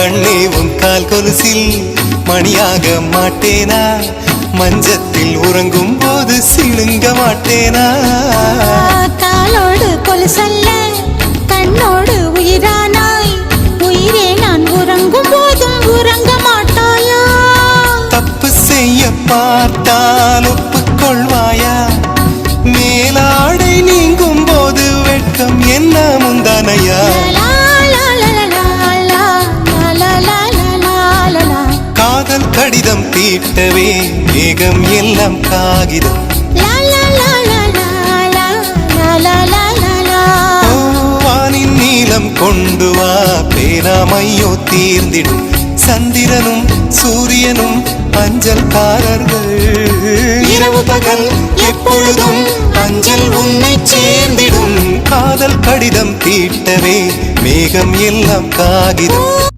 கண்ணே உன் கால் கொலுசில் மணியாக மாட்டேனா மஞ்சத்தில் உறங்கும் போது சிணுங்க மாட்டேனா காலோடு கொலுசல்ல கண்ணோடு உயிரானாய் உயிரே நான் உறங்கும் போதும் உறங்க மாட்டாயா தப்பு செய்ய பார்த்தால் ஒப்புக்கொள்வாயா மேலாடை நீங்கும் போது வெட்கம் என்ன முந்தானையா காதல் கடிதம் தீட்டவே மேகம் எல்லாம் காகிதம் வானின் நீலம் கொண்டு வா பேராமையோ தீர்ந்திடும் சந்திரனும் சூரியனும் அஞ்சல்காரர்கள் இரவு பகல் எப்பொழுதும் அஞ்சல் உன்னை சேர்ந்திடும் காதல் கடிதம் தீட்டவே மேகம் எல்லாம் காகிதம்